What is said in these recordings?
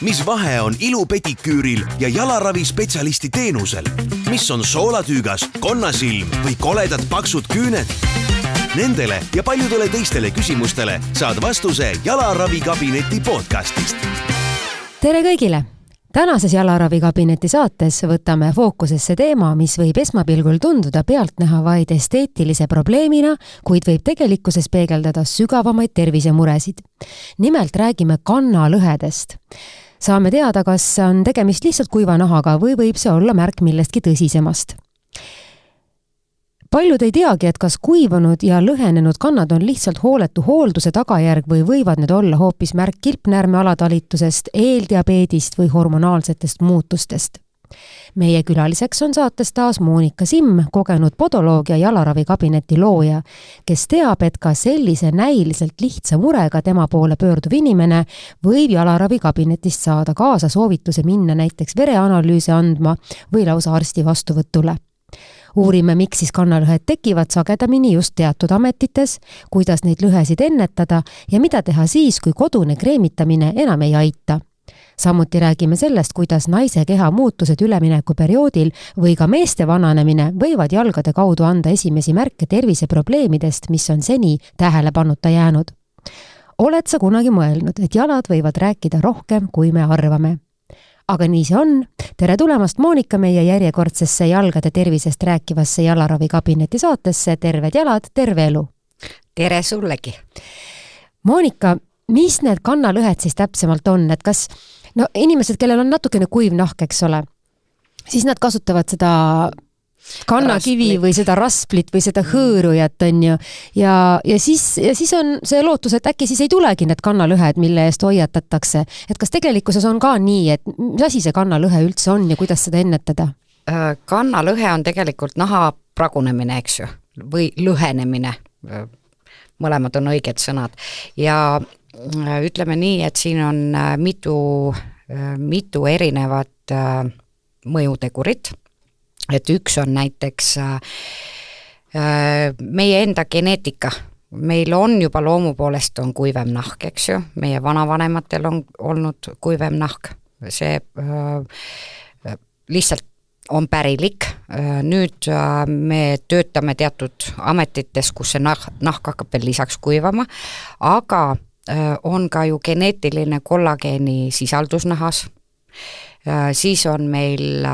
mis vahe on ilupediküüril ja jalaravispetsialisti teenusel? Mis on soolatüügas, konnasilm või koledad paksud küüned? Nendele ja paljudele teistele küsimustele saad vastuse Jalaravikabineti podcastist. Tere kõigile! Tänases Jalaravikabineti saates võtame fookusesse teema, mis võib esmapilgul tunduda pealtnäha vaid esteetilise probleemina, kuid võib tegelikkuses peegeldada sügavamaid tervisemuresid. Nimelt räägime kannalõhedest. Saame teada, kas on tegemist lihtsalt kuiva nahaga või võib see olla märk millestki tõsisemast. Paljud ei teagi, et kas kuivanud ja lõhenenud kannad on lihtsalt hooletu hoolduse tagajärg või võivad need olla hoopis märk kilpnäärme alatalitusest, eeldiabeedist või hormonaalsetest muutustest. Meie külaliseks on saates taas Monika Simm, kogenud podoloog ja Jalaravikabineti looja, kes teab, et ka sellise näiliselt lihtsa murega tema poole pöörduv inimene võib Jalaravikabinetist saada kaasa soovituse minna näiteks vereanalüüse andma või lausa arsti vastuvõtule. Uurime, miks siis kannalõhed tekivad sagedamini just teatud ametites, kuidas neid lõhesid ennetada ja mida teha siis, kui kodune kreemitamine enam ei aita. Samuti räägime sellest, kuidas naise keha muutused üleminekuperioodil või ka meeste vananemine võivad jalgade kaudu anda esimesi märke terviseprobleemidest, mis on seni tähelepanuta jäänud. Oled sa kunagi mõelnud, et jalad võivad rääkida rohkem, kui me arvame? Aga nii see on. Tere tulemast, Monika, meie järjekordsesse jalgade tervisest rääkivasse Jalaravikabineti saatesse. Terved jalad, terve elu. Tere sullegi. Monika, mis need kannalõhed siis täpsemalt on? Et kas inimesed, kellel on natukene kuiv nahk, eks ole, siis nad kasutavad seda kannakivi või seda rasplit või seda hõõrujat, on ju. Ja siis on see lootus, et äkki siis ei tulegi need kannalõhed, mille eest hoiatatakse. Et kas tegelikkuses on ka nii, et mis asi see kannalõhe üldse on ja kuidas seda ennetada? Kannalõhe on tegelikult naha pragunemine, eks ju, või lõhenemine. Mõlemad on õiged sõnad. Ja ütleme nii, et siin on mitu erinevat mõjutegurit. Et üks on näiteks meie enda geneetika. Meil on juba loomu poolest on kuivem nahk, eks ju. Meie vanavanematel on olnud kuivem nahk. See lihtsalt on pärilik. Nüüd me töötame teatud ametites, kus see nahk hakkab veel lisaks kuivama, aga on ka ju geneetiline kollageeni sisaldus nahas. Siis on meil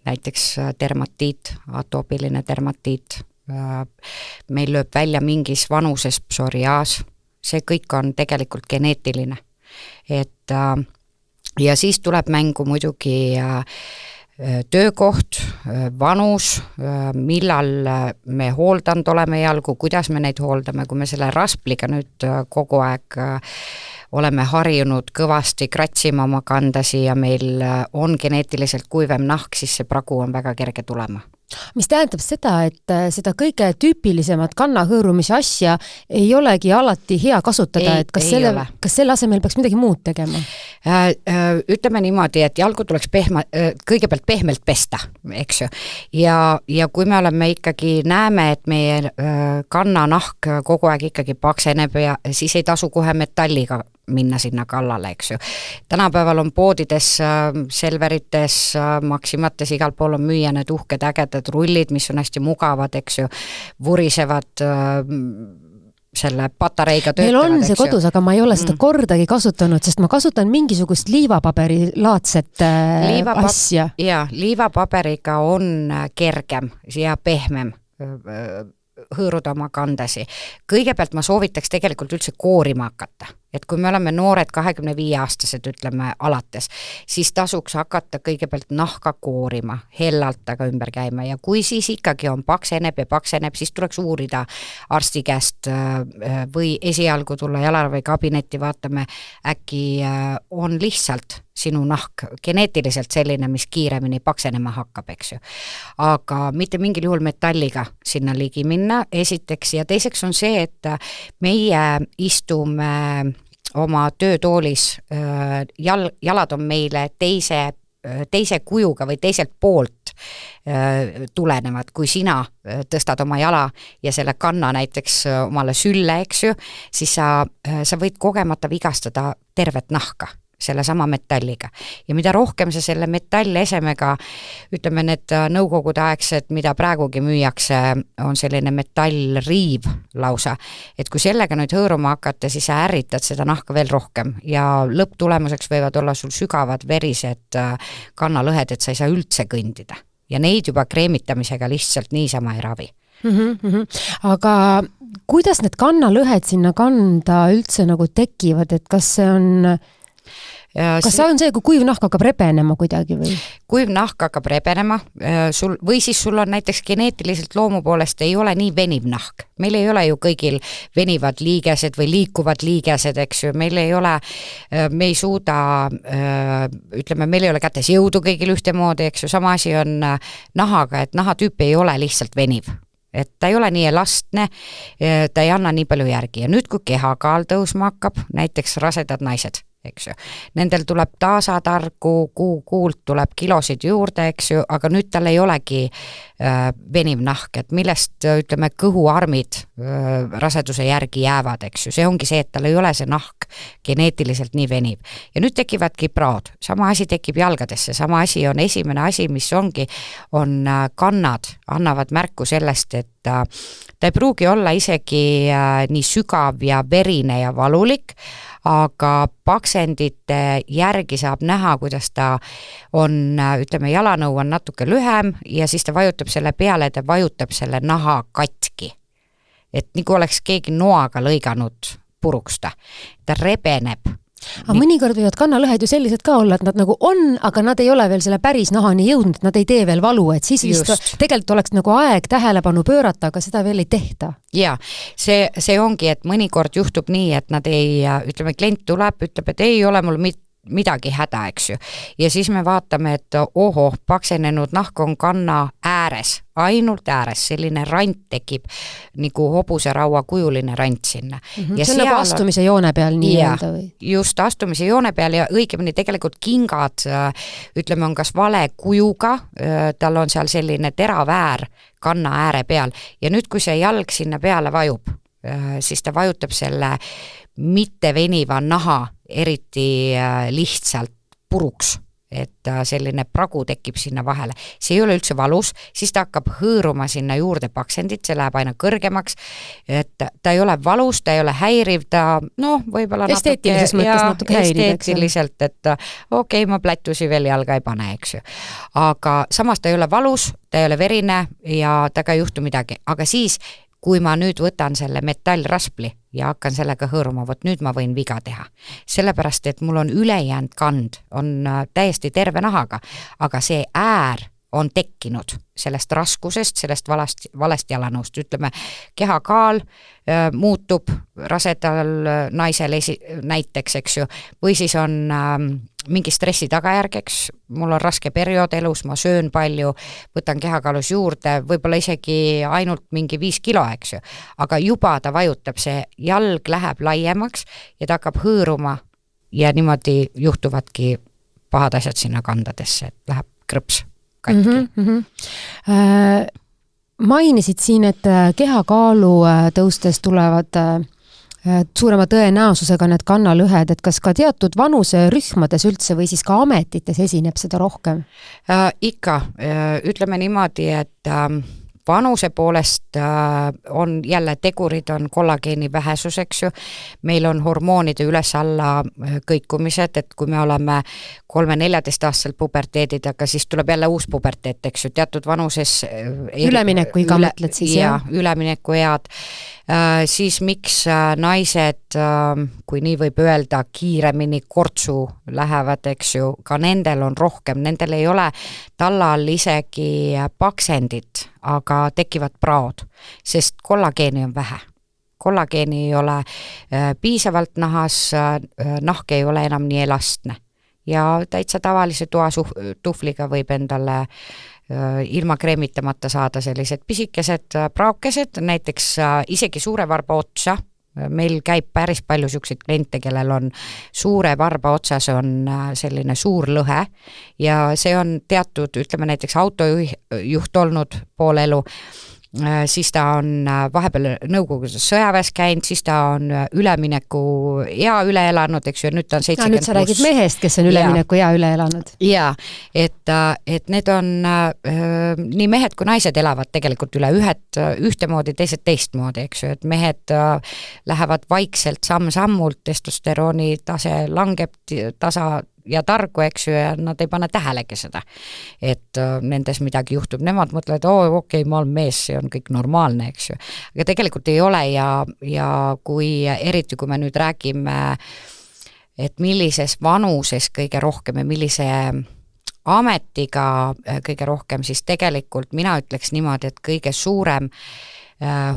näiteks dermatiit, atoopiline dermatiit, meil lööb välja mingis vanuses psoriaas, see kõik on tegelikult geneetiline. Ja siis tuleb mängu muidugi töökoht, vanus, millal me hooldanud oleme jalgu, kuidas me neid hooldame, kui me selle raspliga nüüd kogu aeg oleme harjunud kõvasti kratsima oma kandasi ja meil on geneetiliselt kuivem nahk, siis see pragu on väga kerge tulema. Mis tähendab seda, et seda kõige tüüpilisemat kannahõõrumise asja ei olegi alati hea kasutada, et kas selle asemel peaks midagi muud tegema? Ütleme niimoodi, et jalgu tuleks kõigepealt pehmelt pesta, eks ju. Ja kui me oleme ikkagi näeme, et meie kannanahk kogu aeg ikkagi pakseneb ja siis ei tasu kohe metalliga minna sinna kallale, eks ju. Tänapäeval on poodides, Selverites, Maximates, igal pool on müüa need uhked ägedad rullid, mis on hästi mugavad, eks ju, vurisevad selle patareiga töötavad. Meil on see kodus, aga ma ei ole seda kordagi kasutanud, sest ma kasutan mingisugust liivapaberi laadset asja. Jaa, liivapaberiga on kergem ja pehmem hõõruda oma kandasi. Kõigepealt ma soovitaks tegelikult üldse koorima hakata. Et kui me oleme noored 25-aastased, ütleme alates, siis tasuks hakata kõigepealt nahka koorima, hellalt aga ümber käima ja kui siis ikkagi on pakseneb, siis tuleks uurida arsti käest või esialgu tulla Jalaravikabineti, vaatame, äkki on lihtsalt sinu nahk geneetiliselt selline, mis kiiremini paksenema hakkab, eks ju. Aga mitte mingil juhul metalliga sinna ligi minna, esiteks, ja teiseks on see, et meie istume oma töötoolis, jalad on meile teise kujuga või teiselt poolt tulenevad, kui sina tõstad oma jala ja selle kanna näiteks omale sülle, eks ju, siis sa võid kogemata vigastada tervet nahka. selle sama metalliga. Ja mida rohkem sa selle metallesemega, ütleme need nõukogude aegsed, mida praegugi müüakse, on selline metallriiv lausa, et kui sellega nüüd hõõruma hakata, siis sa ärritad seda nahka veel rohkem ja lõpptulemuseks võivad olla sul sügavad verised kannalõhed, et sa ei saa üldse kõndida. Ja neid juba kreemitamisega lihtsalt niisama ei ravi. Aga kuidas need kannalõhed sinna kanda üldse nagu tekivad, et kas see on see, kui kuiv nahk hakkab rebenema kuidagi või? Kuiv nahk hakkab rebenema või siis sul on näiteks geneetiliselt loomu poolest ei ole nii veniv nahk. Meil ei ole ju kõigil venivad liigesed või liikuvad liigesed, eks ju, meil ei ole, me ei suuda, ütleme, meil ei ole kätes jõudu kõigil ühtemoodi, eks ju, sama asi on nahaga, et nahatüüp ei ole lihtsalt veniv. Et ta ei ole nii elastne, ta ei anna nii palju järgi ja nüüd, kui kehakaal tõusma hakkab, näiteks rasedad naised, eks ju. Nendel tuleb taasatargu, kuult tuleb kilosid juurde, eks ju, aga nüüd tal ei olegi veniv nahk, et millest, ütleme, kõhuarmid raseduse järgi jäävad, eks ju. See ongi see, et tal ei ole see nahk geneetiliselt nii veniv. Ja nüüd tekivadki praod. Sama asi tekib jalgadesse, sama asi on esimene asi, mis ongi, on kannad, annavad märku sellest, et ta ei pruugi olla isegi nii sügav ja verine ja valulik, aga paksendite järgi saab näha, kuidas ta on, ütleme, jalanõu on natuke lühem ja siis ta vajutab selle peale, ta vajutab selle naha katki. Et nagu oleks keegi noaga lõiganud puruks ta rebeneb. Aga mõnikord võivad kannalõhed ju sellised ka olla, et nad nagu on, aga nad ei ole veel selle päris nahani jõudnud, et nad ei tee veel valu, et siis vist tegelikult oleks nagu aeg tähelepanu pöörata, aga seda veel ei tehta. Ja, see ongi, et mõnikord juhtub nii, et nad ei, ütleme, klient tuleb, ütleb, et ei ole mul midagi häda, eks ju. Ja siis me vaatame, et paksenenud nahk on kanna ääres, ainult ääres, selline rant tekib, nagu hobuseraua kujuline rant sinna. Ja see on nagu astumise joone peal nii öelda või? Just astumise joone peal ja õigemini tegelikult kingad, ütleme, on kas vale kujuga, tal on seal selline teraväär kanna ääre peal ja nüüd, kui see jalg sinna peale vajub, siis ta vajutab selle mitte veniva naha eriti lihtsalt puruks, et selline pragu tekib sinna vahele. See ei ole üldse valus, siis ta hakkab hõõruma sinna juurde paksendit, see läheb aina kõrgemaks, et ta ei ole valus, ta ei ole häiriv, ta võib-olla esteetilises mõttes natuke häiriv, esteetiliselt, et okei, ma plätusi veel jalga ei pane, eks ju. Aga samas ta ei ole valus, ta ei ole verine ja taga ei juhtu midagi, aga siis kui ma nüüd võtan selle metallraspli ja hakkan sellega hõõruma, vot nüüd ma võin viga teha. Sellepärast, et mul on ülejäänud kand, on täiesti terve nahaga, aga see äär on tekkinud sellest raskusest, sellest valest jalanõust, ütleme, kehakaal muutub rasedal naisel näiteks, eks ju, või siis on mingi stressi tagajärgeks, mul on raske periood elus, ma söön palju, võtan kehakaalus juurde, võib-olla isegi ainult mingi 5 kilo, eks ju, aga juba ta vajutab, see jalg läheb laiemaks ja ta hakkab hõõruma ja niimoodi juhtuvadki pahad asjad sinna kandadesse, et läheb krõps katki. Mainisid siin, et kehakaalu tõustes tulevad suurema tõenäosusega need kannalõhed, et kas ka teatud vanuserühmades üldse või siis ka ametites esineb seda rohkem? Ikka, ütleme niimoodi, et vanuse poolest on jälle tegurid, on kollageeni vähesus, eks ju, meil on hormoonide üles-alla kõikumised, et kui me oleme 3-14 aastaselt puberteedid, aga siis tuleb jälle uus puberteed, eks ju, teatud vanuses ülemineku iga mõtled siis, jah? Ülemineku ead, siis miks naised, kui nii võib öelda, kiiremini kortsu lähevad, eks ju, ka nendel on rohkem, nendel ei ole tallal isegi paksendit, aga tekivad praod, sest kollageeni on vähe. Kollageeni ei ole piisavalt nahas, nahk ei ole enam nii elastne ja täitsa tavalise toasuhvliga võib endale ilma kreemitamata saada sellised pisikesed praokesed, näiteks isegi suure varba otsa. Meil käib päris palju selliseid kliente, kellel on suure varba otsas on selline suur lõhe ja see on teatud, ütleme näiteks autojuht olnud pool elu siis ta on vahepeal Nõukogude sõjaväes käinud, siis ta on ülemineku ea üle elanud, eks ju, nüüd ta on 70+. Nüüd sa räägid mehest, kes on ülemineku ea üle elanud. Jaa, et need on nii mehed kui naised elavad tegelikult üle, ühed ühtemoodi, teised teistmoodi, eks ju, et mehed lähevad vaikselt samm-sammult, testosterooni tase langeb tasa ja targu, eks ju, ja nad ei pane tähelegi seda, et nendes midagi juhtub. Nemad mõtlevad, okei, ma olen mees, see on kõik normaalne, eks ju. Aga tegelikult ei ole ja eriti kui me nüüd räägime, et millises vanuses kõige rohkem ja millise ametiga kõige rohkem, siis tegelikult mina ütleks niimoodi, et kõige suurem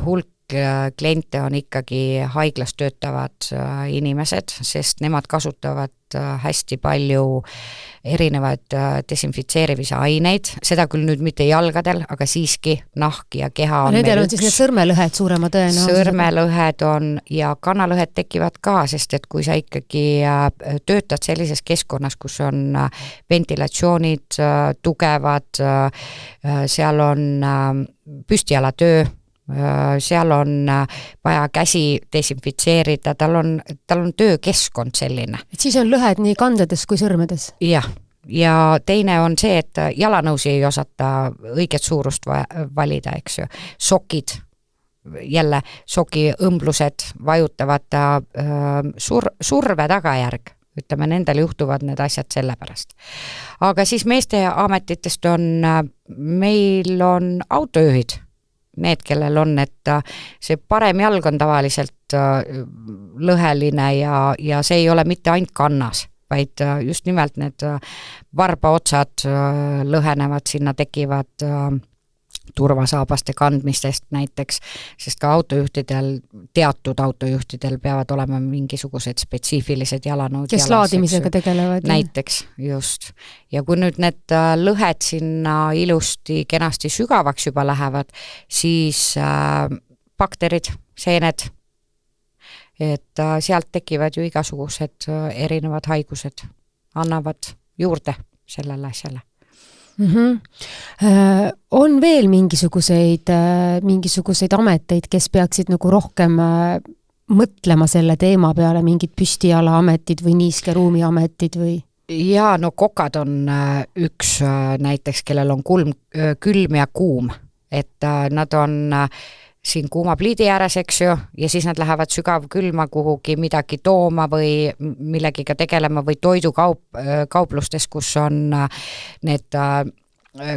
hulk kliente on ikkagi haiglas töötavad inimesed, sest nemad kasutavad hästi palju erinevaid desinfitseerimise aineid, seda küll nüüd mitte jalgadel, aga siiski nahk ja keha on Nendel on siis need sõrmelõhed suurema tõenäosusega. Sõrmelõhed on ja kannalõhed tekivad ka, sest et kui sa ikkagi töötad sellises keskkonnas, kus on ventilatsioonid tugevad, seal on püstijalatöö, seal on vaja käsi desinfitseerida, tal on töökeskkond selline. Et siis on lõhed nii kandades kui sõrmedes? Jah, ja teine on see, et jalanõusi ei osata õiget suurust valida, eks ju. Sokid, jälle soki õmblused vajutavad surve tagajärg. Ütleme, nendel juhtuvad need asjad sellepärast. Aga siis meeste ametitest meil on autojuhid, need, kellel on, et see parem jalg on tavaliselt lõheline ja see ei ole mitte ainult kannas, vaid just nimelt need varbaotsad lõhenevad, sinna tekivad turvasaabaste kandmistest näiteks, sest ka teatud autojuhtidel peavad olema mingisugused spetsiifilised jalanõud. Kes laadimisega tegelevad. Näiteks, just. Ja kui nüüd need lõhed sinna ilusti, kenasti sügavaks juba lähevad, siis bakterid, seened, et sealt tekivad ju igasugused erinevad haigused, annavad juurde sellele asjale. On veel mingisuguseid ameteid, kes peaksid nagu rohkem mõtlema selle teema peale, mingid püstijala ametid või niiske ruumi ametid või? Jaa, no kokad on üks näiteks, kellel on külm ja kuum, et nad on siin kuuma pliidi ääres, eks ju, ja siis nad lähevad sügavkülma kuhugi midagi tooma või millegiga tegelema või toidukauplustes, kus on need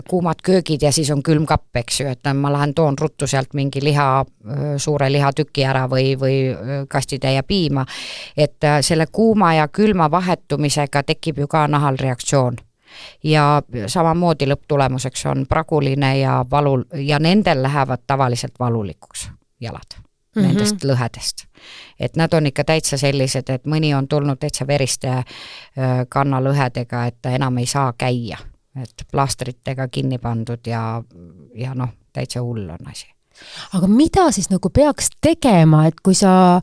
kuumad köögid ja siis on külmkapp, eks ju, et ma lähen toon ruttu sealt mingi suure lihatüki ära või kastitäie piima, et selle kuuma ja külma vahetumisega tekib ju ka nahal reaktsioon. Ja samamoodi lõpptulemuseks on praguline ja valul ja nendel lähevad tavaliselt valulikuks jalad nendest lõhedest. Et nad on ikka täitsa sellised, et mõni on tulnud täitsa veriste kannalõhedega, et ta enam ei saa käia, et plaastritega kinni pandud ja noh, täitsa hull on asi. Aga mida siis nagu peaks tegema, et kui sa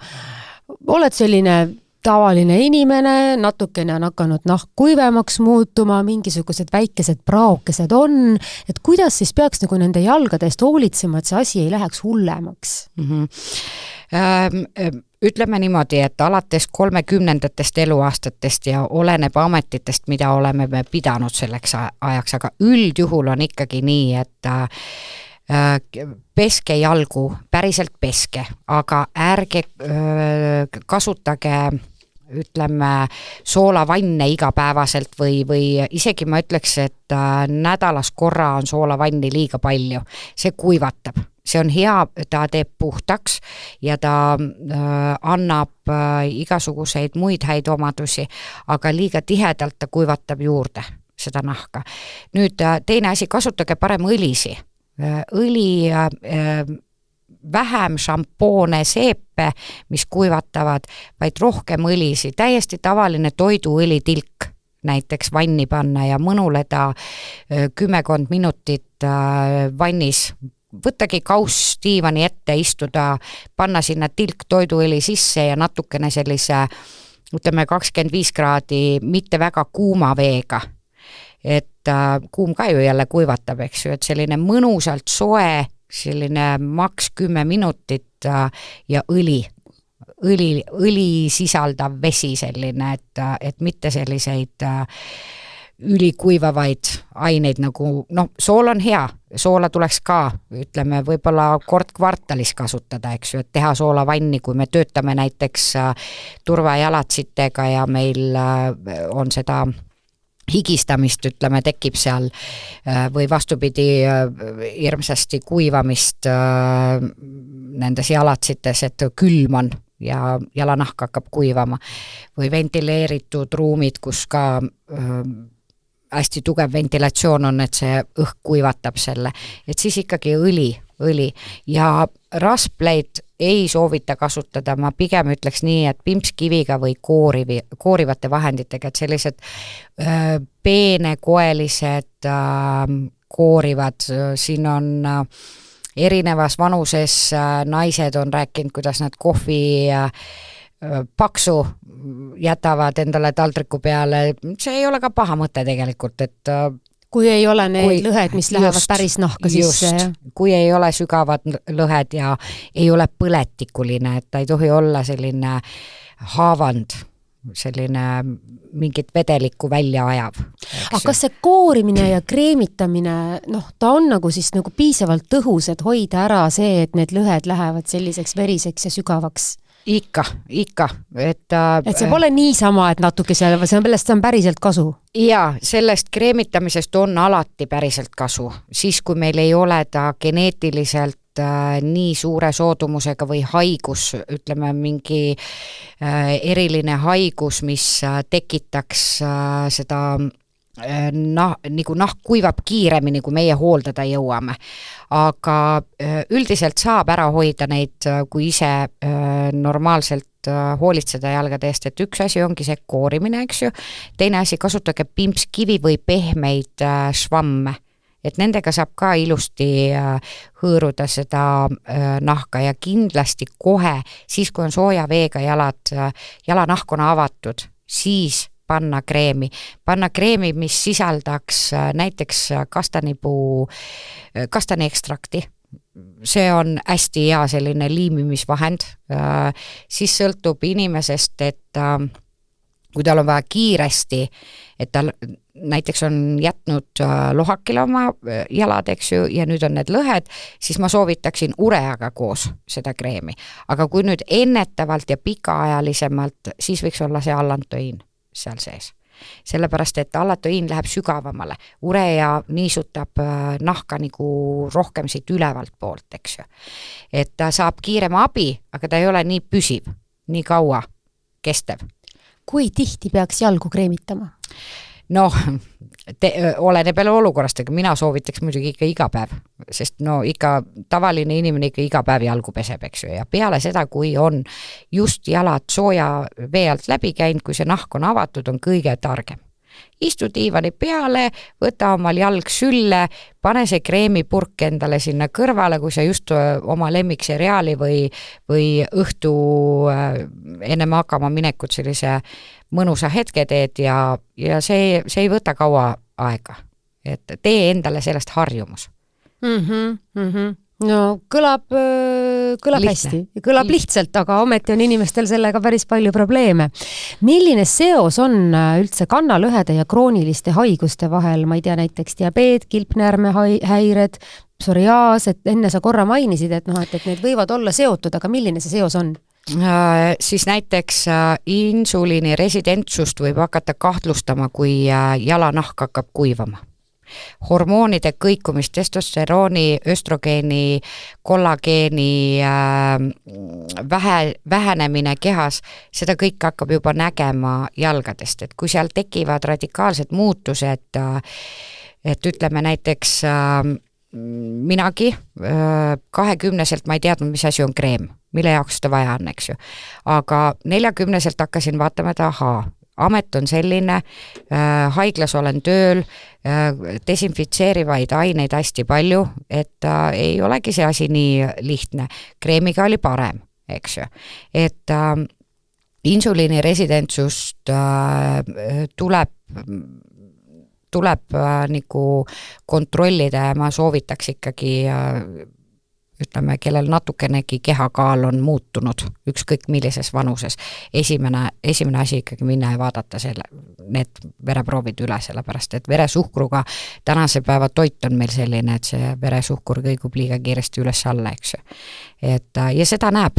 oled selline tavaline inimene, natukene on hakanud nahk kuivemaks muutuma, mingisugused väikesed praokesed on, et kuidas siis peaks nagu nende jalgadest hoolitsema, et see asi ei läheks hullemaks? Ütleme niimoodi, et alates 30-ndatest eluaastatest ja oleneb ametitest, mida oleme me pidanud selleks ajaks, aga üldjuhul on ikkagi nii, et peske jalgu, päriselt peske, aga ärge kasutage ütleme soolavanne igapäevaselt või isegi ma ütleks, et nädalas korra on soolavanni liiga palju, see kuivatab. See on hea, ta teeb puhtaks ja ta annab igasuguseid muid häid omadusi, aga liiga tihedalt ta kuivatab juurde seda nahka. Nüüd teine asi, kasutage parem õlisi. Õli vähem šampoone, seepe, mis kuivatavad, vaid rohkem õlisi. Täiesti tavaline toiduõlitilk näiteks vanni panna ja mõnuleda 10 minutit vannis. Võttagi kauss diivani ette, istuda, panna sinna tilk toiduõli sisse ja natukene sellise, ütleme 25 kraadi, mitte väga kuuma veega. Et kuum ka ju jälle kuivatab, eks ju, et selline mõnusalt soe selline maks 10 minutit ja õli sisaldav vesi selline, et mitte selliseid ülikuivavaid aineid nagu, sool on hea, soola tuleks ka, ütleme, võib-olla kord kvartalis kasutada, eks ju, et teha soolavanni, kui me töötame näiteks turvajalatsitega ja meil on seda higistamist, ütleme, tekib seal või vastupidi hirmsasti kuivamist nendes jalatsites, et külm on ja jalanahk hakkab kuivama või ventileeritud ruumid, kus ka hästi tugev ventilatsioon on, et see õhk kuivatab selle, et siis ikkagi õli ja raspleid ei soovita kasutada, ma pigem ütleks nii, et pimpskiviga või koorivate vahenditega, et sellised peenekoelised koorivad, siin on erinevas vanuses naised on rääkinud, kuidas nad kohvi paksu jätavad endale taldriku peale, see ei ole ka paha mõte tegelikult, et kui ei ole need lõhed, mis lähevad päris nahka sisse. Kui ei ole sügavad lõhed ja ei ole põletikuline, et ta ei tohi olla selline haavand, selline mingit vedelikku välja ajav. Aga kas see koorimine ja kreemitamine, ta on nagu siis nagu piisavalt tõhus, et hoida ära see, et need lõhed lähevad selliseks veriseks ja sügavaks? Ikka, et see pole niisama, et natuke sellest on päriselt kasu? Jaa, sellest kreemitamisest on alati päriselt kasu, siis kui meil ei ole ta geneetiliselt nii suure soodumusega või haigus, ütleme mingi eriline haigus, mis tekitaks seda nagu nahk kuivab kiiremini, kui meie hooldada jõuame. Aga üldiselt saab ära hoida neid, kui ise normaalselt hoolitseda jalgade eest, et üks asi ongi see koorimine, eks ju, teine asi, kasutage pimpskivi või pehmeid švamme, et nendega saab ka ilusti hõõruda seda nahka ja kindlasti kohe, siis kui on sooja veega jalanahk on avatud, siis panna kreemi, mis sisaldaks näiteks kastaniekstrakti. See on hästi hea selline liimimisvahend. Siis sõltub inimesest, et kui tal on vaja kiiresti, et tal näiteks on jätnud lohakile oma jalad, eks ju, ja nüüd on need lõhed, siis ma soovitaksin ureaga koos seda kreemi. Aga kui nüüd ennetavalt ja pikaajalisemalt, siis võiks olla see allantoin seal sees. Sellepärast, et allatoin läheb sügavamale. Urea niisutab nahka nagu rohkem siit ülevalt poolt, eks ju. Et ta saab kiirema abi, aga ta ei ole nii püsiv, nii kaua kestev. Kui tihti peaks jalgu kreemitama? Oleneb jälle olukorrast, aga mina soovitaks muidugi ikka iga päev, sest ikka tavaline inimene ikka iga päev jalgu peseb, eks ju, ja peale seda, kui on just jalad sooja vee alt läbi käinud, kui see nahk on avatud, on kõige targem. Istu diivani peale, võta omal jalg sülle, pane see kreemipurk endale sinna kõrvale, kui sa just oma lemmikseriaali või õhtu enne magama minekut sellise mõnusa hetke teed ja see ei võta kaua aega, et tee endale sellest harjumus. No kõlab hästi, kõlab lihtsalt, aga ometi on inimestel sellega päris palju probleeme. Milline seos on üldse kannalõhede ja krooniliste haiguste vahel, ma ei tea, näiteks diabeet, kilpnäärme häired, psoriaas, et enne sa korra mainisid, et need võivad olla seotud, aga milline see seos on? Siis näiteks insuliini residentsust võib hakata kahtlustama, kui jalanahk hakkab kuivama. Hormoonide kõikumist, testosterooni, östrogeeni, kollageeni vähenemine kehas, seda kõik hakkab juba nägema jalgadest, et kui seal tekivad radikaalsed muutused, et ütleme näiteks minagi 20-selt ma ei teadnud, mis asi on kreem, mille jaoks seda vaja on, eks ju. Aga 40-selt hakkasin vaatama, et amet on selline, haiglas olen tööl, desinfitseerivaid aineid hästi palju, et ei olegi see asi nii lihtne. Kreemiga oli parem, eks ju. Et insuliini residentsust tuleb nagu kontrollida ja ma soovitaks ikkagi ütleme, kellel natukenegi kehakaal on muutunud, ükskõik millises vanuses, esimene asi ikkagi minna ja vaadata need vereproovid üle, sellepärast et veresuhkruga tänase päeva toit on meil selline, et see veresuhkur kõigub liiga kiiresti üles-alla, eks ju. Ja seda näeb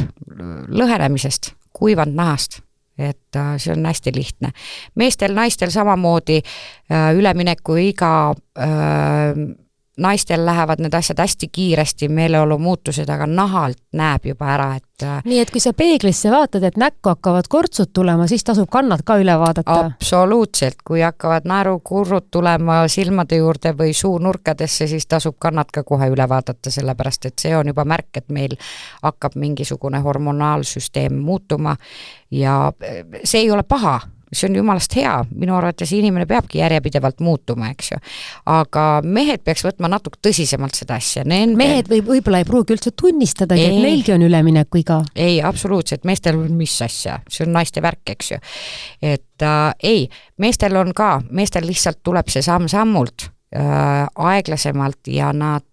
lõhenemisest, kuivanud nahast, et see on hästi lihtne. Meestel, naistel samamoodi ülemineku iga naistel lähevad need asjad hästi kiiresti, meeleolu muutused, aga nahalt näeb juba ära, et nii et kui sa peeglisse vaatad, et näkku hakkavad kortsud tulema, siis tasub kannad ka üle vaadata. Absoluutselt, kui hakkavad naerukurrud tulema silmade juurde või suunurkadesse, siis tasub kannad ka kohe üle vaadata, sellepärast et see on juba märk, et meil hakkab mingisugune hormonaalsüsteem muutuma ja see ei ole paha. See on jumalast hea, minu arvates inimene peabki järjepidevalt muutuma, eks ju. Aga mehed peaks võtma natuke tõsisemalt seda asja. Mehed võib-olla ei pruugi üldse tunnistadagi, et neilgi on ülemineku iga. Ei, absoluutselt, meestel on mis asja, see on naiste värk, eks ju. Et meestel on ka, meestel lihtsalt tuleb see samm-sammult aeglasemalt ja nad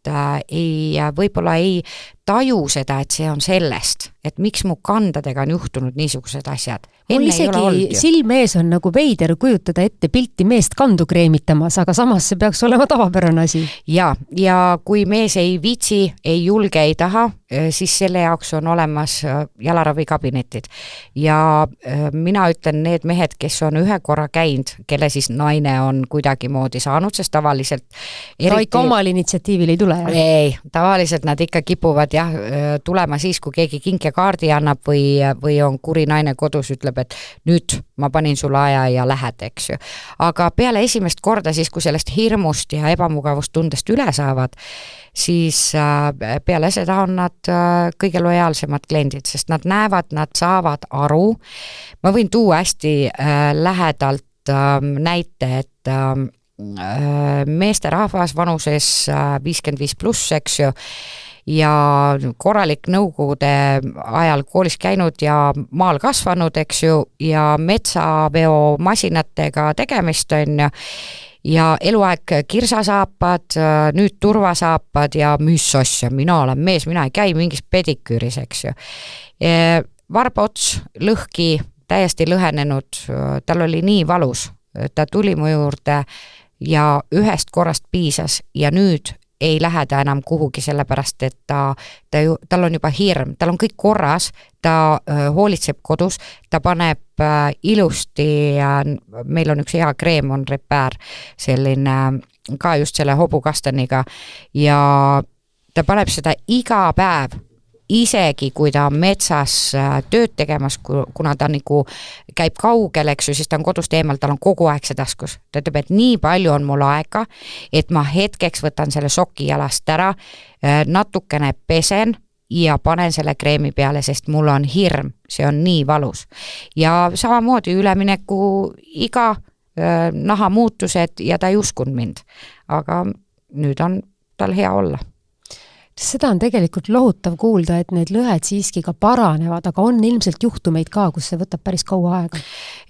võib-olla ei taju seda, et see on sellest, et miks mu kandadega on juhtunud niisugused asjad. Mul isegi silme ees on nagu veider kujutada ette pilti meest kandu kreemitamas, aga samas see peaks olema tavapärane asi. Ja kui mees ei viitsi, ei julge, ei taha, siis selle jaoks on olemas jalaravikabinetid. Ja mina ütlen need mehed, kes on ühe korra käinud, kelle siis naine on kuidagi moodi saanud, sest tavaliselt ikka omal initsiatiivil ei tule. Ei, tavaliselt nad ikka kipuvad tulema siis, kui keegi kinkekaardi annab või on kuri naine kodus, ütleb, et nüüd ma panin sulle aja ja lähed, eks ju. Aga peale esimest korda siis, kui sellest hirmust ja ebamugavust tundest üle saavad, siis peale seda on nad kõige lojaalsemad kliendid, sest nad näevad, nad saavad aru. Ma võin tuua hästi lähedalt näite, et meeste rahvas vanuses 55+, eks ju, ja korralik nõukogude ajal koolis käinud ja maal kasvanud, eks ju, ja metsaveomasinatega tegemist on ja eluaeg kirsasaapad, nüüd turvasaapad ja mis asja, mina olen mees, mina ei käi mingis pediküüris, eks ju. Varbaots lõhki, täiesti lõhenenud, tal oli nii valus, ta tuli mu juurde ja ühest korrast piisas ja nüüd ei lähe ta enam kuhugi, sellepärast et tal on juba hirm, tal on kõik korras, ta hoolitseb kodus, ta paneb ilusti, meil on üks hea kreem, on Repair, selline ka just selle hobukastaniga ja ta paneb seda iga päev, isegi kui ta on metsas tööd tegemas, kuna ta nagu käib kaugel, eks ju, siis ta on kodust eemal, tal on kogu aeg see taskus. Ta ütleb, et nii palju on mul aega, et ma hetkeks võtan selle soki jalast ära, natukene pesen ja panen selle kreemi peale, sest mul on hirm, see on nii valus. Ja samamoodi ülemineku iga nahamuutused ja ta ei uskunud mind. Aga nüüd on tal hea olla. Seda on tegelikult lohutav kuulda, et need lõhed siiski ka paranevad, aga on ilmselt juhtumeid ka, kus see võtab päris kaua aega.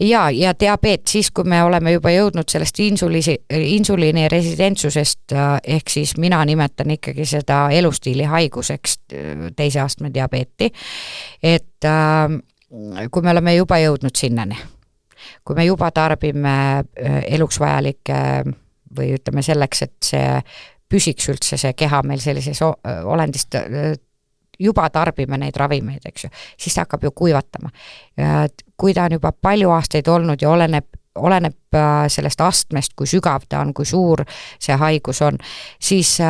Ja diabeet, siis kui me oleme juba jõudnud sellest insuliini residentsusest, ehk siis mina nimetan ikkagi seda elustiili haiguseks, teise astme diabeeti, et kui me oleme juba jõudnud sinnani, kui me juba tarbime eluks vajalikke või ütleme selleks, et see püsiks üldse see keha meil sellises olendist, juba tarbime neid ravimeid, eks ju, siis ta hakkab ju kuivatama. Kui ta on juba palju aastaid olnud ja oleneb sellest astmest, kui sügav ta on, kui suur see haigus on, siis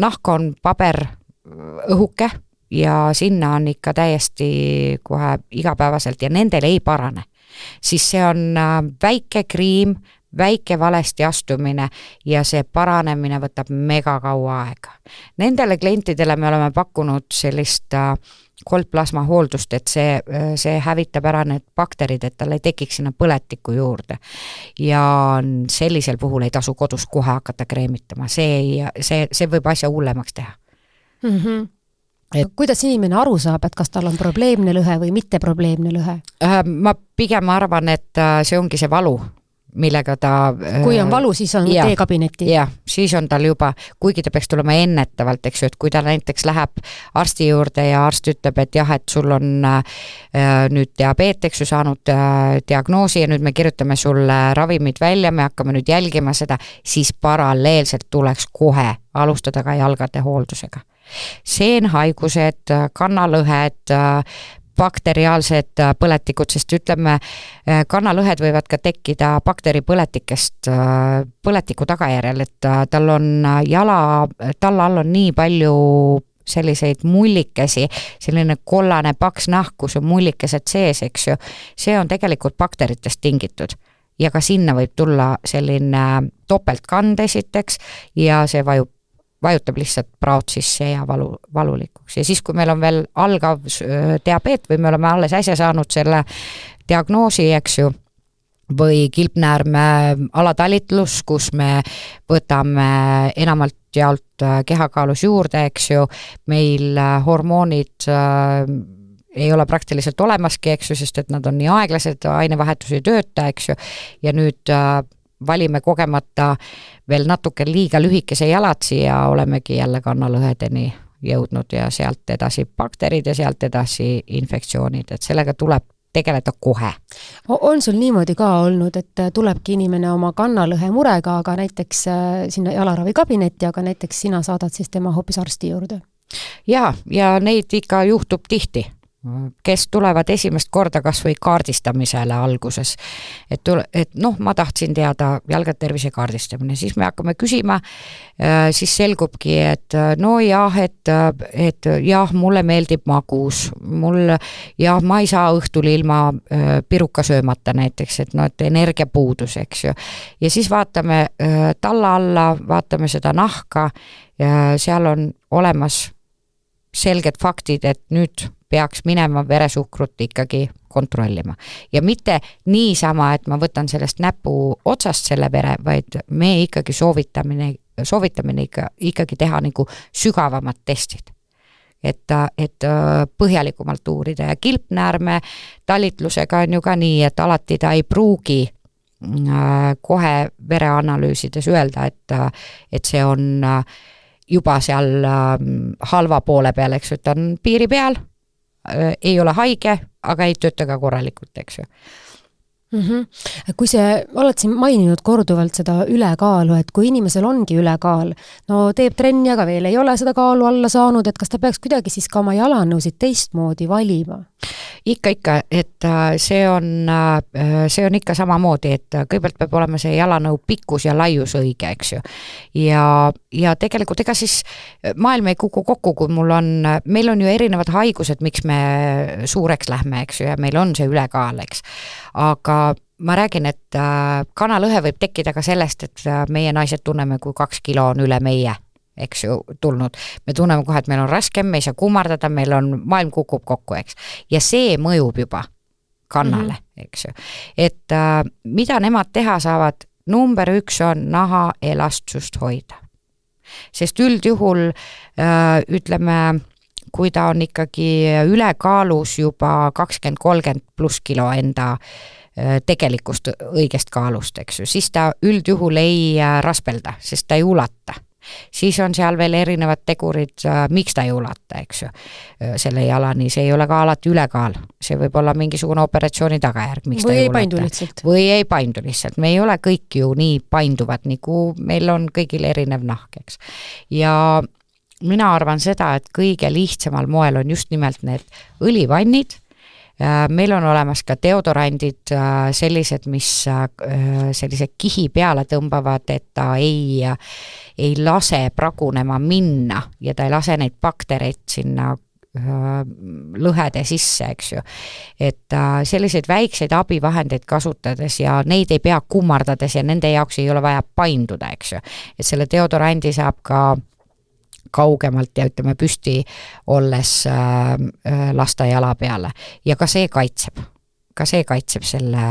nahk on paber õhuke ja sinna on ikka täiesti kohe igapäevaselt ja nendel ei parane. Siis see on väike kriim, väike valesti astumine ja see paranemine võtab mega kaua aega. Nendele klientidele me oleme pakkunud sellist koldplasma hooldust, et see hävitab ära need bakterid, et tal ei tekiks sinna põletiku juurde. Ja sellisel puhul ei tasu kodus kohe hakata kreemitama, see võib asja hullemaks teha. Kuidas inimene aru saab, et kas tal on probleemne lõhe või mitte probleemne lõhe? Ma pigem arvan, et see ongi see valu. millega ta kui on valu, siis on teekabinetti. Jah, siis on tal juba, kuigi ta peaks tulema ennetavalt, eks ju, et kui ta näiteks läheb arsti juurde ja arst ütleb, et jah, et sul on nüüd diabeet, eks ju, saanud diagnoosi ja nüüd me kirjutame sulle ravimid välja, me hakkame nüüd jälgima seda, siis paralleelselt tuleks kohe alustada ka jalgade hooldusega. Seenhaigused, kannalõhed, bakteriaalsed põletikud, sest ütleme, kannalõhed võivad ka tekkida bakteripõletikest põletiku tagajärjel, et tal on talla all on nii palju selliseid mullikesi, selline kollane paks nahk, kus on mullikesed sees, eks ju, see on tegelikult bakteritest tingitud. Ja ka sinna võib tulla selline topeltkand esiteks ja see vajutab lihtsalt praod sisse ja valulikuks. Ja siis, kui meil on veel algav diabeet või me oleme alles äsja saanud selle diagnoosi, eks ju, või kilpnäärme alatalitlus, kus me võtame enamalt jaolt kehakaalus juurde, eks ju, meil hormoonid ei ole praktiliselt olemaski, eks ju, sest et nad on nii aeglased, ainevahetus ei tööta, eks ju, ja nüüd valime kogemata veel natuke liiga lühikese jalatsi ja olemegi jälle kannalõhedeni jõudnud ja sealt edasi bakterid ja sealt edasi infektsioonid, et sellega tuleb tegeleda kohe. On sul niimoodi ka olnud, et tulebki inimene oma kannalõhe murega, aga näiteks sinna jalaravikabinetti, aga näiteks sina saadad siis tema hoopis arsti juurde? Ja neid ikka juhtub tihti, kes tulevad esimest korda kas või kaardistamisele alguses. Et ma tahtsin teada jalgade tervise kaardistamine, siis me hakkame küsima, siis selgubki, et et jah, mulle meeldib magus, ma ei saa õhtul ilma piruka söömata näiteks, et energiapuudus, eks ju. Ja siis vaatame talla alla, vaatame seda nahka ja seal on olemas selged faktid, et nüüd peaks minema veresuhkrut ikkagi kontrollima. Ja mitte niisama, et ma võtan sellest näpu otsast selle vere, vaid me ikkagi soovitamine ikkagi teha nagu sügavamad testid. Et põhjalikumalt uurida ja kilpnäärme talitlusega on ju ka nii, et alati ta ei pruugi kohe vereanalüüsides öelda, et see on juba seal halva poole peal, eks ju, et on piiri peal, ei ole haige, aga ei tööta ka korralikult, eks ju. Kui oled siin maininud korduvalt seda ülekaalu, et kui inimesel ongi ülekaal, no teeb trenni, aga veel ei ole seda kaalu alla saanud, et kas ta peaks kuidagi siis ka oma jalanõusid teistmoodi valima? Ikka, et see on ikka samamoodi, et kõigepealt peab olema see jalanõu pikkus ja laius õige, eks ju. Ja tegelikult ega siis maailm ei kuku kokku, kui meil on ju erinevad haigused, miks me suureks lähme, eks ju, ja meil on see ülekaal, eks. Aga ma räägin, et kannalõhe võib tekkida ka sellest, et meie naised tunneme, kui 2 kilo on üle meie, eks ju, tulnud. Me tunneme kohe, et meil on raskem, me ei saa kummardada, maailm kukub kokku, eks. Ja see mõjub juba kannale, eks ju. Et mida nemad teha saavad, number 1 on naha elastsust hoida. Sest üldjuhul, ütleme, kui ta on ikkagi ülekaalus juba 20-30 plus kilo enda tegelikust õigest kaalust, eks ju, siis ta üldjuhul ei raspelda, sest ta ei ulata. Siis on seal veel erinevad tegurid, miks ta ei ulata, eks ju, selle jalani, see ei ole ka alati ülekaal, see võib olla mingisugune operatsiooni tagajärg, miks ta ei ulata. Või ei paindu lihtsalt, me ei ole kõik ju nii painduvad, nagu meil on kõigil erinev nahk, eks. Ja mina arvan seda, et kõige lihtsamal moel on just nimelt need õlivannid. Meil on olemas ka deodorandid sellised, mis sellise kihi peale tõmbavad, et ta ei lase pragunema minna ja ta ei lase neid baktereid sinna lõhede sisse, eks ju. Et selliseid väikseid abivahendeid kasutades ja neid ei pea kummardades ja nende jaoks ei ole vaja painduda, eks ju. Et selle deodorandi saab ka kaugemalt ja ütleme püsti olles lasta jala peale ja ka see kaitseb selle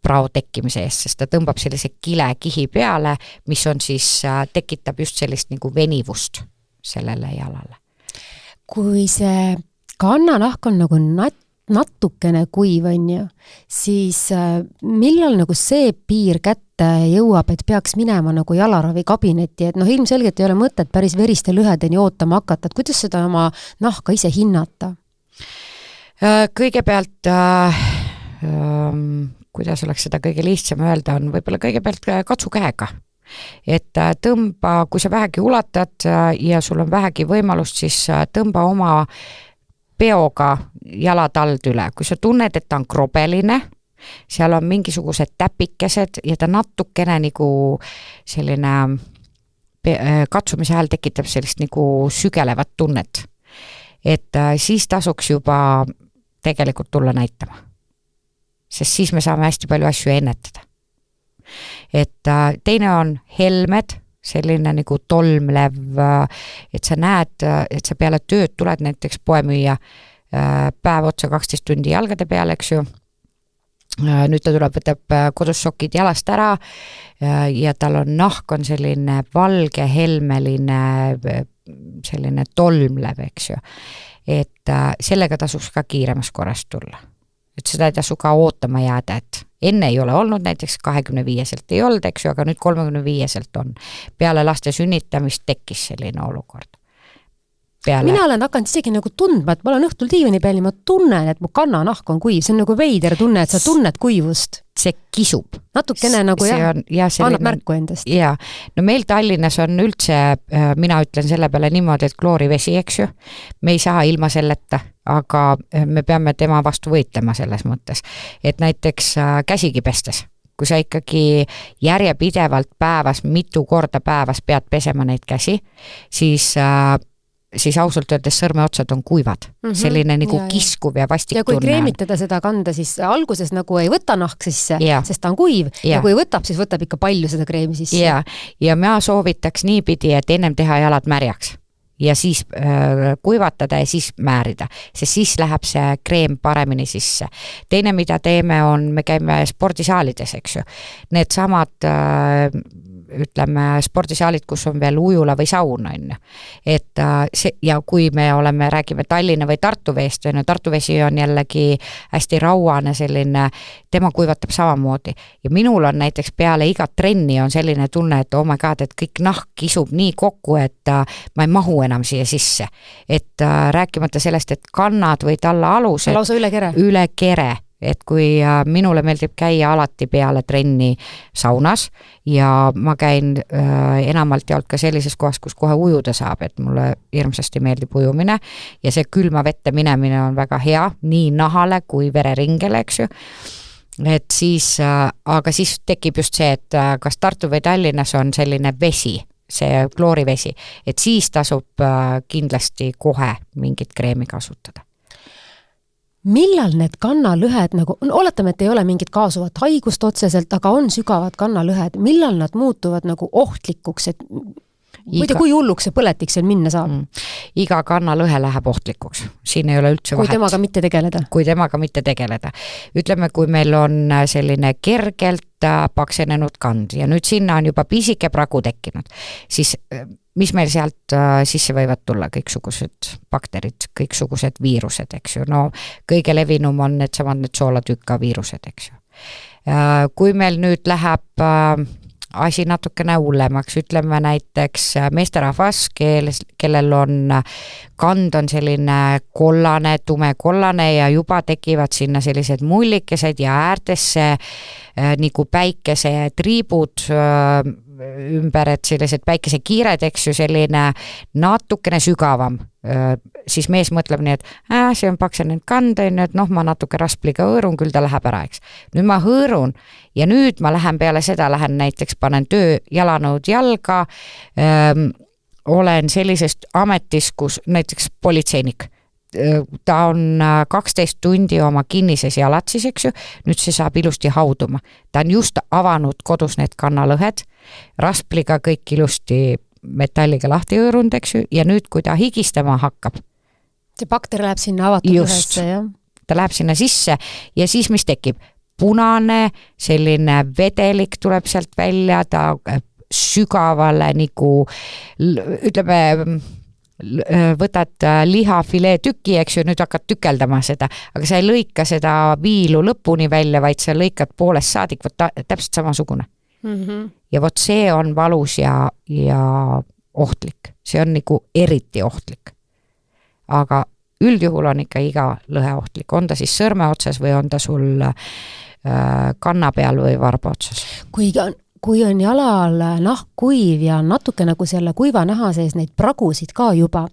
prao tekkimise eest, sest ta tõmbab sellise kihi peale, mis on siis, tekitab just sellist nagu venivust sellele jalale. Kui see kannanahk on nagu natukene kuiv on ju, siis millal nagu see piir kätte jõuab, et peaks minema nagu jalaravi kabinetti, et noh, ilmselgelt ei ole mõtet päris veriste lühedeni ootama hakata, et kuidas seda oma nahka ise hinnata? Kõigepealt, kuidas oleks seda kõige lihtsam öelda, on võib-olla kõigepealt katsu käega. Et tõmba, kui sa vähegi ulatad ja sul on vähegi võimalust, siis tõmba oma peoga jalatald üle. Kui sa tunned, et ta on krobeline, seal on mingisugused täpikesed ja ta natukene nagu selline katsumise ajal tekitab sellist nagu sügelevat tunnet. Et siis tasuks juba tegelikult tulla näitama. Sest siis me saame hästi palju asju ennetada. Et teine on helmed, selline nagu tolmlev, et sa näed, et sa peale tööd tuled näiteks poemüüa päev otsa 12 tundi jalgade peale, eks ju. Nüüd ta tuleb, võtab kodus sokid jalast ära ja tal on nahk on selline valge, helmeline, selline tolmlev, eks ju. Et sellega tasuks ka kiiremas korras tulla. Et seda ei tasu ka ootama jääda, et enne ei ole olnud, näiteks 25-selt ei olnud, eks ju, aga nüüd 35-selt on. Peale laste sünnitamist tekkis selline olukord. Mina olen hakanud isegi nagu tundma, et ma olen õhtul diivani peal ja ma tunnen, et mu kannanahk on kuiv. See on nagu veider tunne, et sa tunned kuivust. See kisub. Natukene nagu annab märku endast. Ja, no meil Tallinnas on üldse, mina ütlen selle peale niimoodi, et kloorivesi, eks ju. Me ei saa ilma selleta, aga me peame tema vastu võitlema selles mõttes. Et näiteks käsigi pestes. Kui sa ikkagi järjepidevalt päevas, mitu korda päevas pead pesema neid käsi, siis ausalt öeldes sõrmeotsad on kuivad. Selline nagu kiskuv ja vastik tunne. Ja kui kreemitada seda kanda, siis alguses nagu ei võta nahk sisse, sest ta on kuiv. Ja kui võtab, siis võtab ikka palju seda kreemi sisse. Ja ma soovitaks niipidi, et ennem teha jalad märjaks. Ja siis kuivatada ja siis määrida, sest siis läheb see kreem paremini sisse. Teine, mida teeme, on, me käime spordisaalides, eks ju. Need samad, ütleme, spordisaalid, kus on veel ujula või saun, on. Et ja kui me räägime Tallinna või Tartu veest, Tartu vesi on jällegi hästi rauane selline, tema kuivatab samamoodi. Ja minul on näiteks peale igat trenni on selline tunne, et oh my god, et kõik nahk kisub nii kokku, et ma ei mahu enam siia sisse. Et rääkimata sellest, et kannad või talla alused lausa üle kere. Et kui minule meeldib käia alati peale trenni saunas ja ma käin enamalt jaolt ka sellises kohas, kus kohe ujuda saab, et mulle hirmsasti meeldib ujumine ja see külma vette minemine on väga hea, nii nahale kui vereringele, eks ju. Et siis, aga siis tekib just see, et kas Tartu või Tallinnas on selline vesi, see kloorivesi, et siis tasub kindlasti kohe mingit kreemi kasutada. Millal need kannalühed, nagu oletame, et ei ole mingit kaasuvat haigust otseselt, aga on sügavad kannalühed, millal nad muutuvad nagu ohtlikuks, et muide, kui hulluks see põletik seal minna saab? Iga kannalõhe läheb ohtlikuks. Siin ei ole üldse vahet. Kui temaga mitte tegeleda? Kui temaga mitte tegeleda. Ütleme, kui meil on selline kergelt paksenenud kand ja nüüd sinna on juba pisike pragu tekkinud, siis mis meil sealt sisse võivad tulla? Kõiksugused bakterid, kõiksugused viirused, eks ju. No kõige levinum on need soolatükka viirused, eks ju. Kui meil nüüd läheb asi natukene hullemaks, ütleme näiteks meesterahvas, kellel on kand on selline kollane, tumekollane ja juba tekivad sinna sellised mullikesed ja äärtesse nagu päikese triibud ümber, et sellised päikesekiired, eks ju, selline natukene sügavam, siis mees mõtleb nii, et see on paksenenud kand, et noh, ma natuke raspliga hõõrun, küll ta läheb ära, eks. Nüüd ma hõõrun ja nüüd ma lähen peale seda, näiteks panen töö jalanõud jalga, olen sellisest ametis, kus näiteks politseinik, ta on 12 tundi oma kinnises jalatsis, eks ju, nüüd see saab ilusti hauduma. Ta on just avanud kodus need kannalõhed, raspliga kõik ilusti metalliga lahti hõõrunud, eks ju, ja nüüd, kui ta higistama hakkab. See bakter läheb sinna avatud lõhesse, jah? Ta läheb sinna sisse ja siis mis tekib? Punane, selline vedelik tuleb sealt välja, ta sügavale nagu, ütleme, võtad lihafilee tüki, eks ju, nüüd hakkad tükeldama seda, aga sa ei lõika seda viilu lõpuni välja, vaid sa lõikad poolest saadik, täpselt samasugune. Ja vot see on valus ja ohtlik. See on nagu eriti ohtlik. Aga üldjuhul on ikka iga lõhe ohtlik. On ta siis sõrme otsas või on ta sul kanna peal või varba otsas. Kui on jalal nahk kuiv ja natuke nagu selle kuiva naha sees neid pragusid ka juba,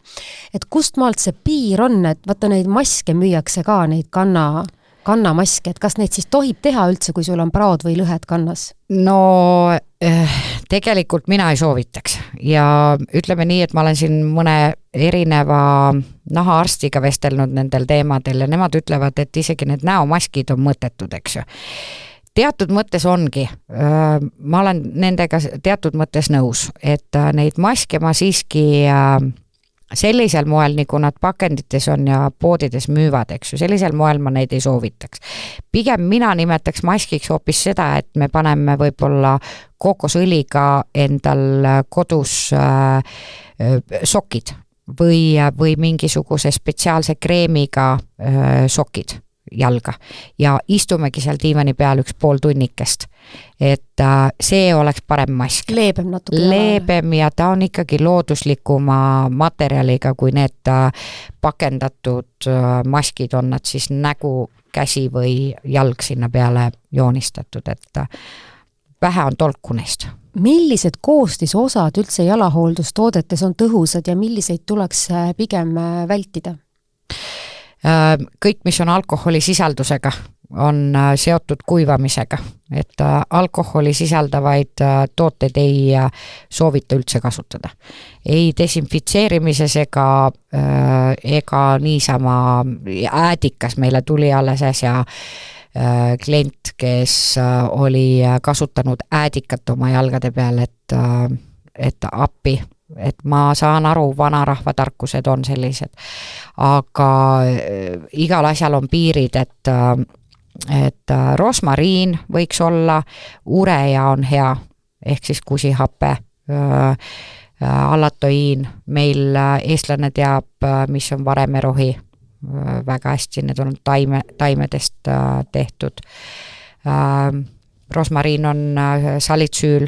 et kust maalt see piir on, et vaata neid maske müüakse ka, neid kannamaske, et kas neid siis tohib teha üldse, kui sul on praod või lõhed kannas? No tegelikult mina ei soovitaks ja ütleme nii, et ma olen siin mõne erineva nahaarstiga vestelnud nendel teemadel ja nemad ütlevad, et isegi need näomaskid on mõttetud, eks ju. Teatud mõttes ongi, ma olen nendega teatud mõttes nõus, et neid maske ma siiski sellisel moel, nagu nad pakendites on ja poodides müüvad, eks ju, sellisel moel ma neid ei soovitaks. Pigem mina nimetaks maskiks hoopis seda, et me paneme võib-olla kookosõliga endal kodus sokid või mingisuguse spetsiaalse kreemiga sokid jalga ja istumegi seal diivani peal 1,5 tunnikest, et see oleks parem mask. Leebem natuke. Leebem ja ta on ikkagi looduslikuma materjaliga kui need pakendatud maskid, on nad siis nägu, käsi või jalg sinna peale joonistatud, et vähe on tolku neist. Millised koostisosad üldse jalahooldustoodetes on tõhusad ja milliseid tuleks pigem vältida? Kõik, mis on alkoholi sisaldusega, on seotud kuivamisega, et alkoholi sisaldavaid tooteid ei soovita üldse kasutada. Ei desinfitseerimises ega niisama äädikas meile tuli alles äsja klient, kes oli kasutanud äädikat oma jalgade peal, et appi, et ma saan aru, vanarahva tarkused on sellised, aga igal asjal on piirid, et rosmariin võiks olla, ureja on hea, ehk siis kusihape, alatoiin, meil eestlane teab, mis on varemerohi, väga hästi, need on taimedest tehtud. Rosmariin on salitsüül,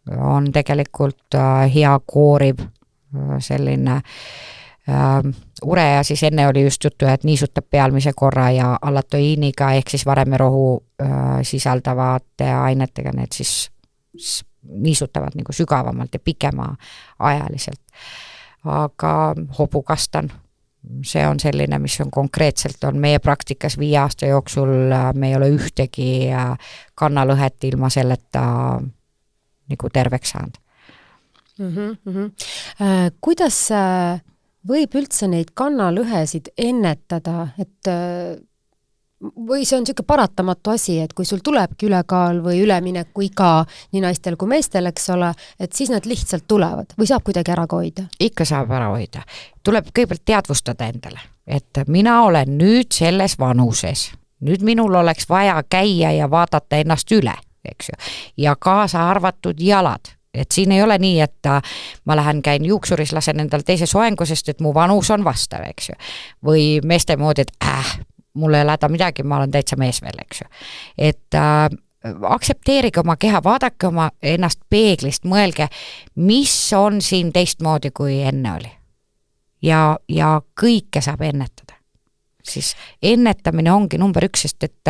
on tegelikult hea kooriv selline ureja, siis enne oli just juttu, et niisutab pealmise korra ja alatoiiniga ehk siis varemerohu sisaldavate ainetega need siis niisutavad nagu sügavamalt ja pikema ajaliselt. Aga hobukastan, see on selline, mis on konkreetselt on meie praktikas 5 aasta jooksul, me ei ole ühtegi kannalõhet ilma selleta nagu terveks saanud. Kuidas võib üldse neid kannalõhesid ennetada, et või see on niisugune paratamatu asi, et kui sul tulebki ülekaal või ülemineku iga nii naistel kui meestel, eks ole, et siis nad lihtsalt tulevad või saab kuidagi ära hoida? Ikka saab ära hoida. Tuleb kõigepealt teadvustada endale, et mina olen nüüd selles vanuses. Nüüd minul oleks vaja käia ja vaadata ennast üle, eks ju, ja kaasa arvatud jalad. Et siin ei ole nii, et ma käin juuksuris, lasen endal teise soengu, sest et mu vanus on vastav, eks ju. Või meeste moodi, et mulle ei läda midagi, ma olen täitsa mees veel, eks ju. Et aksepteerige oma keha, vaadake oma ennast peeglist, mõelge, mis on siin teistmoodi kui enne oli. Ja kõike saab ennetada. Siis ennetamine ongi number 1, sest et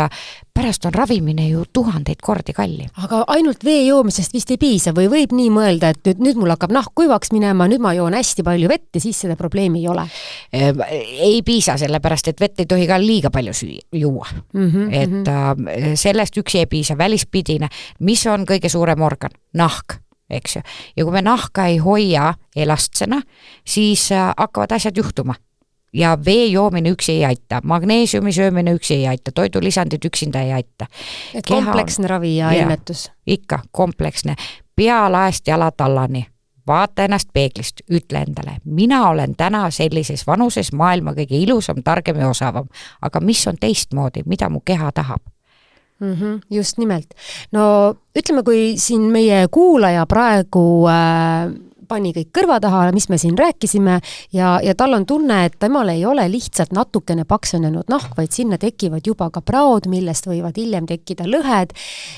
pärast on ravimine ju 1000 kordi kallim. Aga ainult vee joomisest vist ei piisa või võib nii mõelda, et nüüd mul hakkab nahk kuivaks minema, nüüd ma joon hästi palju vett ja siis seda probleemi ei ole? Ei piisa, sellepärast, et vett ei tohi ka liiga palju juua. Et sellest üksi ei piisa, välispidine, mis on kõige suurem organ? Nahk, eks ju. Ja kui me nahka ei hoia elastsena, siis hakkavad asjad juhtuma. Ja vee joomine üksi ei aita, magneesiumi söömine üksi ei aita, toidulisandid üksinda ei aita. Et kompleksne ravi ja ennetus. Ikka kompleksne. Pealaest jalatallani. Vaata ennast peeglist, ütle endale. Mina olen täna sellises vanuses maailma kõige ilusam, targem ja osavam. Aga mis on teistmoodi, mida mu keha tahab? Just nimelt. No ütleme, kui siin meie kuulaja praegu pani kõik kõrva taha, mis me siin rääkisime ja tal on tunne, et temal ei ole lihtsalt natukene paksenenud nahk, vaid sinna tekivad juba ka praod, millest võivad hiljem tekkida lõhed.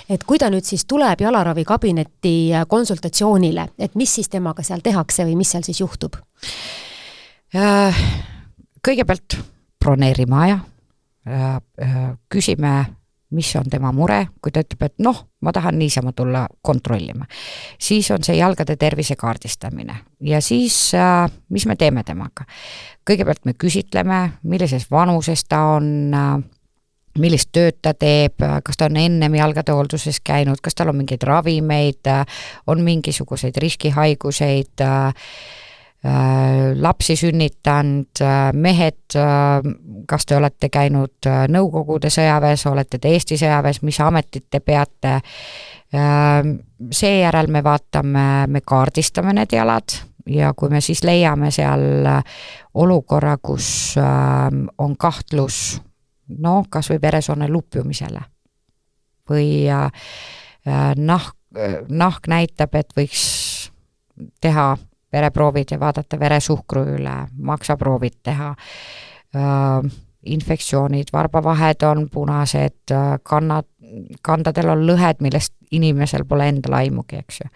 Et kui ta nüüd siis tuleb jalaravikabineti konsultatsioonile, et mis siis temaga seal tehakse või mis seal siis juhtub? Kõigepealt broneerime aja, küsime, mis on tema mure, kui ta ütleb, et ma tahan niisama tulla kontrollima. Siis on see jalgade tervise kaardistamine ja siis, mis me teeme temaga? Kõigepealt me küsitleme, millises vanuses ta on, millist tööd ta teeb, kas ta on ennem jalgade hoolduses käinud, kas tal on mingeid ravimeid, on mingisuguseid riskihaiguseid, lapsi sünnitanud, mehed, kas te olete käinud Nõukogude sõjaväes, olete te Eesti sõjaväes, mis ametit te peate. Seejärel me vaatame, me kaardistame need jalad ja kui me siis leiame seal olukorra, kus on kahtlus, kas või veresoone lupjumisele või nahk näitab, et võiks teha vereproovid ja vaadata veresuhkru üle, maksaproovid teha, infektsioonid, varbavahed on punased, kandadel on lõhed, millest inimesel pole endal aimugi, eks ju.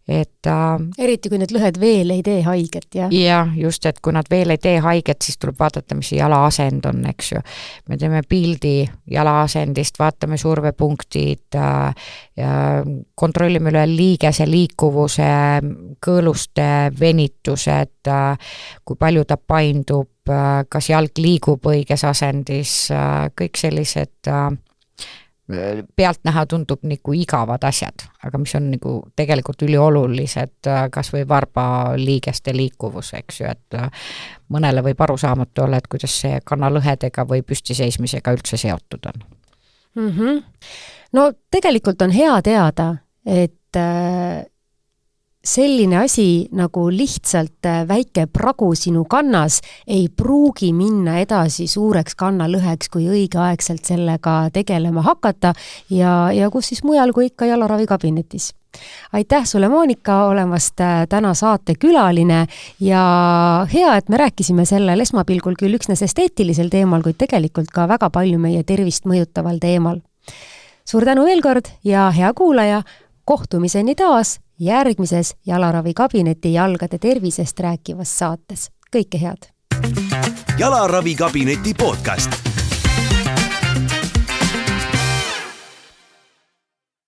Eriti kui need lõhed veel ei tee haiget, jah? Jah, just, et kui nad veel ei tee haiget, siis tuleb vaadata, mis jala asend on, eks ju. Me teeme pildi jala asendist, vaatame survepunktid, kontrollime üle liigese liikuvuse, kõõluste venitused, kui palju ta paindub, kas jalg liigub õiges asendis, kõik sellised pealtnäha tundub nagu igavad asjad, aga mis on nagu tegelikult üliolulised, kas või varbaliigeste liikuvus, eks ju, et mõnele võib arusaamatu olla, et kuidas see kannalõhedega või püstiseismisega üldse seotud on. No tegelikult on hea teada, et selline asi nagu lihtsalt väike pragu sinu kannas ei pruugi minna edasi suureks kannalõheks, kui õigeaegselt sellega tegelema hakata ja kus siis mujal kui ikka jalaravikabinettis. Aitäh sulle, Monika, olemast täna saate külaline ja hea, et me rääkisime sellel esmapilgul küll üksnes esteetilisel teemal, kuid tegelikult ka väga palju meie tervist mõjutaval teemal. Suur tänu veel kord ja hea kuulaja, kohtumiseni taas järgmises jalaravikabineti jalgade tervisest rääkivas saates. Kõike head! Jalaravikabineti podcast.